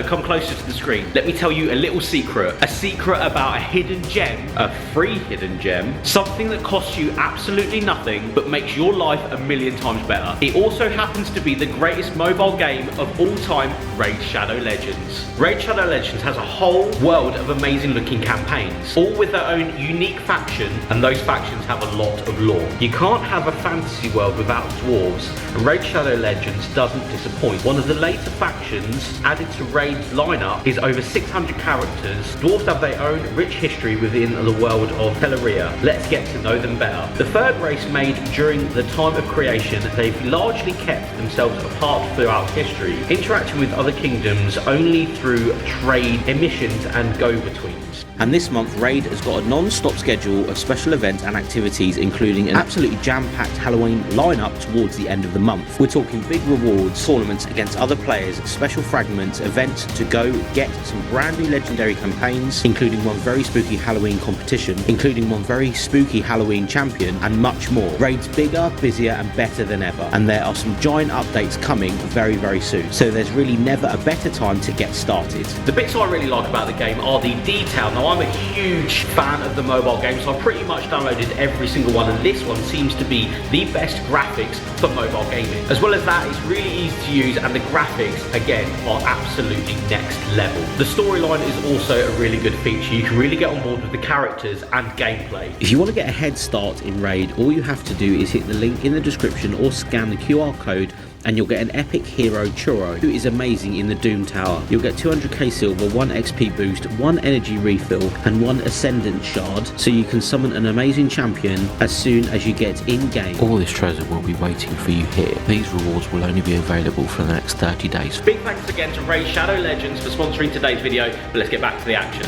come closer to the screen. Let me tell you a little secret. A secret about a hidden gem, a free hidden gem, something that costs you absolutely nothing but makes your life a million times better. It also happens to be the greatest mobile game of all time, Raid Shadow Legends. Raid Shadow Legends has a whole world of amazing looking campaigns, all with their own unique faction, and those factions have a lot of lore. You can't have a fantasy world without dwarves, and Raid Shadow Legends doesn't disappoint. One of the later factions added to Raid's lineup is over 600 characters. Dwarves have their own rich history within the world of Teleria. Let's get to know them better. The third race made during the time of creation, they've largely kept themselves apart throughout history, interacting with other kingdoms only through trade, emissions and go-betweens. And this month, Raid has got a non-stop schedule of special events and activities, including an absolutely jam-packed Halloween lineup towards the end of the month. We're talking big rewards, tournaments against other players, special fragments, events to go get, some brand new legendary campaigns, including one very spooky Halloween competition, including one very spooky Halloween champion, and much more. Raid's bigger, busier and better than ever, and there are some giant updates coming very, very soon. So there's really never a better time to get started. The bits I really like about the game are the detail. Now, I'm a huge fan of the mobile game, so I've pretty much downloaded every single one, and this one seems to be the best graphics for mobile gaming. As well as that, it's really easy to use, and the graphics, again, are absolutely next level. The storyline is also a really good feature. You can really get on board with the characters and gameplay. If you want to get a head start in Raid, all you have to do is hit the link in the description or scan the QR code, and you'll get an epic hero Churro, who is amazing in the Doom Tower. You'll get 200k silver, 1 XP boost, 1 energy refill, and 1 Ascendant shard, so you can summon an amazing champion as soon as you get in-game. All this treasure will be waiting for you here. These rewards will only be available for the next 30 days. Big thanks again to Raid Shadow Legends for sponsoring today's video, but let's get back to the action.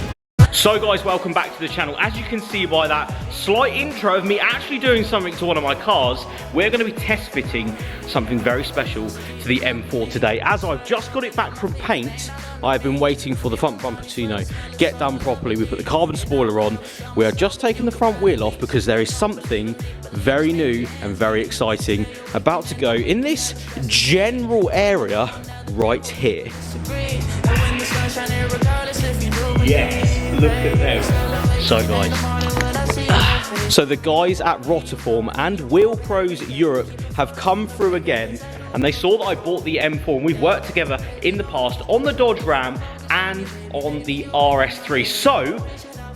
So guys, welcome back to the channel. As you can see by that slight intro of me actually doing something to one of my cars, we're going to be test fitting something very special to the M4 today. As I've just got it back from paint, I've been waiting for the front bumper to, you know, get done properly. We put the carbon spoiler on. We are just taking the front wheel off because there is something very new and very exciting about to go in this general area right here. Yes, look at them. So guys, so the guys at Rotiform and Wheel Pros Europe have come through again, and they saw that I bought the M4, and we've worked together in the past on the Dodge Ram and on the RS3. So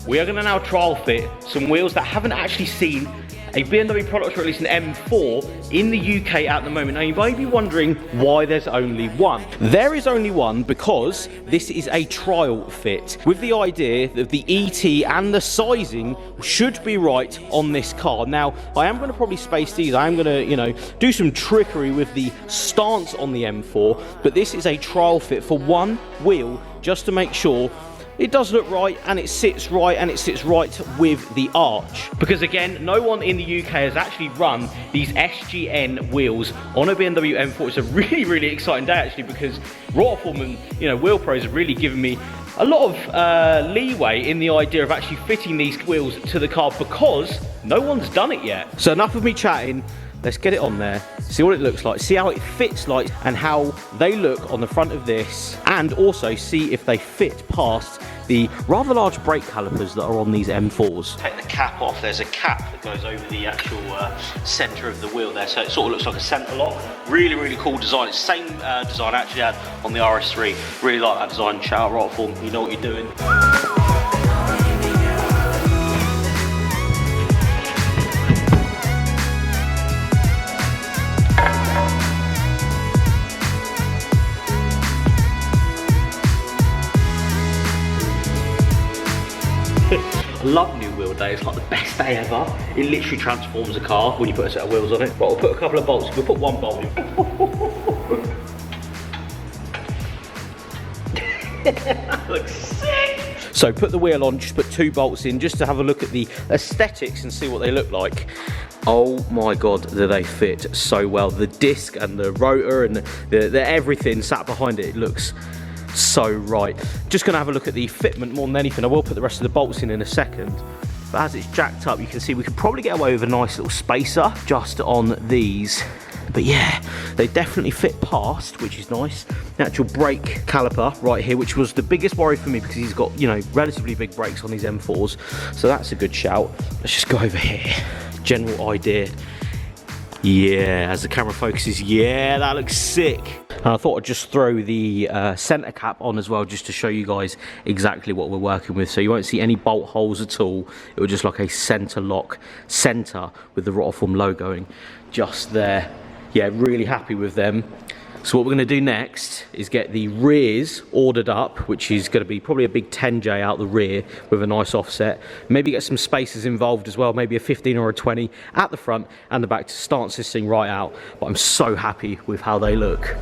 we are going to now trial fit some wheels that haven't actually seen a BMW product release, an M4, in the UK at the moment. Now you may be wondering why there's only one. There is only one because this is a trial fit with the idea that the ET and the sizing should be right on this car. Now I am going to probably space these. I am going to, you know, do some trickery with the stance on the M4, but this is a trial fit for one wheel just to make sure it does look right, and it sits right, and it sits right with the arch. Because again, no one in the UK has actually run these SGN wheels on a BMW M4. It's a really, really exciting day actually, because Rotiform and, you know, Wheel Pros have really given me a lot of leeway in the idea of actually fitting these wheels to the car, because no one's done it yet. So enough of me chatting. Let's get it on there, see what it looks like, see how it fits like, and how they look on the front of this, and also see if they fit past the rather large brake calipers that are on these M4s. Take the cap off. There's a cap that goes over the actual centre of the wheel there, so it sort of looks like a centre lock. Really, really cool design. It's the same design I actually had on the RS3. Really like that design. Shout out Rotiform, you know what you're doing. I love New Wheel Day. It's like the best day ever. It literally transforms a car when you put a set of wheels on it. But we'll put a couple of bolts. We'll put one bolt in. That looks sick. So put the wheel on, just put 2 bolts in just to have a look at the aesthetics and see what they look like. Oh my god, do they fit so well. The disc and the rotor and the everything sat behind it, it looks so right. Just gonna have a look at the fitment more than anything. I will put the rest of the bolts in a second. But as it's jacked up, you can see we could probably get away with a nice little spacer just on these But yeah, they definitely fit past, which is nice. The actual brake caliper right here, which was the biggest worry for me because he's got, you know, relatively big brakes on these M4s. So that's a good shout. Let's just go over here. General idea. Yeah, as the camera focuses, yeah, that looks sick. And I thought I'd just throw the center cap on as well, just to show you guys exactly what we're working with. So you won't see any bolt holes at all. It will just like a center lock center with the Rotiform logoing just there. Yeah, really happy with them. So what we're going to do next is get the rears ordered up, which is going to be probably a big 10J out the rear with a nice offset. Maybe get some spacers involved as well, maybe a 15 or a 20 at the front and the back to stance this thing right out. But I'm so happy with how they look.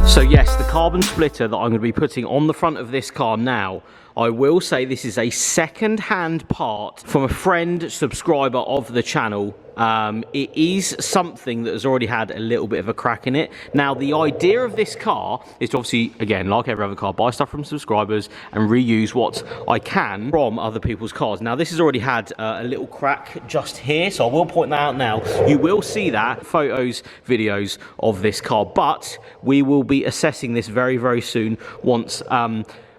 So yes, the carbon splitter that I'm going to be putting on the front of this car now, I will say this is a second-hand part from a friend, subscriber of the channel. It is something that has already had a little bit of a crack in it. Now, the idea of this car is to obviously, again, like every other car, buy stuff from subscribers and reuse what I can from other people's cars. Now, this has already had a little crack just here, so I will point that out now. You will see that, photos, videos of this car, but we will be assessing this very, very soon once...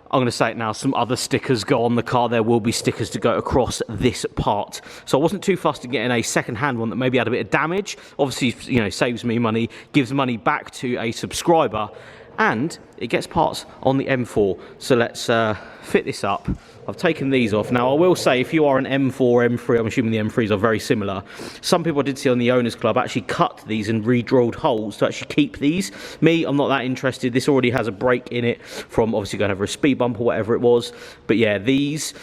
I'm going to say it now, some other stickers go on the car. There will be stickers to go across this part. So I wasn't too fussed in getting a second-hand one that maybe had a bit of damage. Obviously, you know, saves me money, gives money back to a subscriber, and it gets parts on the M4. So let's fit this up. I've taken these off. Now, I will say, if you are an M4, M3, I'm assuming the M3s are very similar. Some people I did see on the Owners Club actually cut these and re-drilled holes to actually keep these. Me, I'm not that interested. This already has a brake in it from obviously going over a speed bump or whatever it was. But yeah, these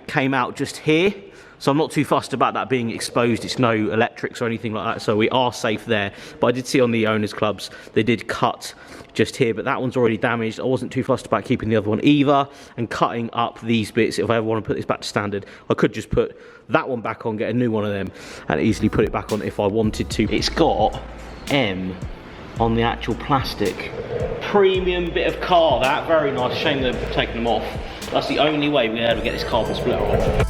came out just here. So I'm not too fussed about that being exposed. It's no electrics or anything like that, so we are safe there. But I did see on the Owners Clubs, they did cut just here, but that one's already damaged. I wasn't too fussed about keeping the other one either, and cutting up these bits. If I ever want to put this back to standard, I could just put that one back on, get a new one of them, and easily put it back on if I wanted to. It's got M on the actual plastic. Premium bit of car, that. Very nice. Shame they've taken them off. That's the only way we're able to get this carbon splitter on.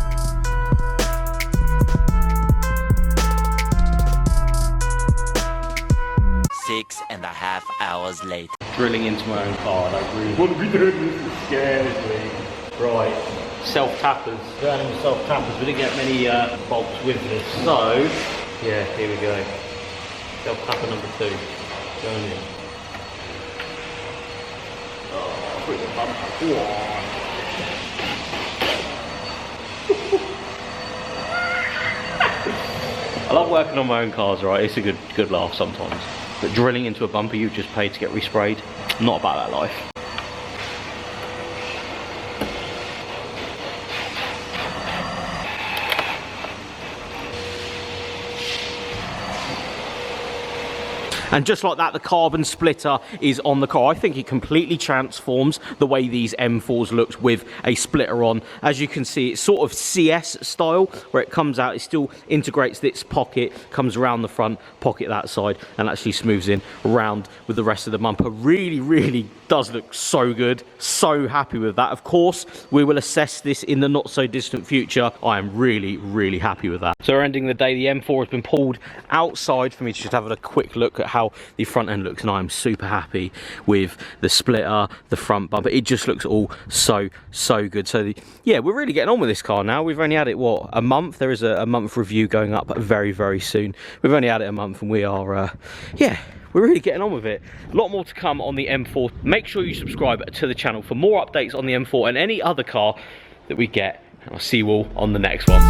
6.5 hours later. Drilling into my own car. I don't really want to be doing this. It scares me. Right. Self-tappers. Burning self-tappers. We didn't get many bolts with this. So, yeah, here we go. Self-tapper number 2. Going in. Oh, put the bumper. I love working on my own cars, right? It's a good laugh sometimes. But drilling into a bumper you've just paid to get resprayed, not about that life. And just like that, the carbon splitter is on the car. I think it completely transforms the way these M4s looked with a splitter on. As you can see, it's sort of CS style, where it comes out, it still integrates this pocket, comes around the front, pocket that side, and actually smooths in around with the rest of the bumper. Really, really does look so good. So happy with that. Of course, we will assess this in the not so distant future. I am really, really happy with that. So we're ending the day. The M4 has been pulled outside for me to just have a quick look at how the front end looks, and I'm super happy with the splitter, the front bumper. It just looks all so good. So yeah, we're really getting on with this car now. We've only had it, what, a month? There is a month review going up very, very soon. We've only had it a month, and we are yeah, we're really getting on with it. A lot more to come on the M4. Make sure you subscribe to the channel for more updates on the M4 and any other car that we get. And I'll see you all on the next one.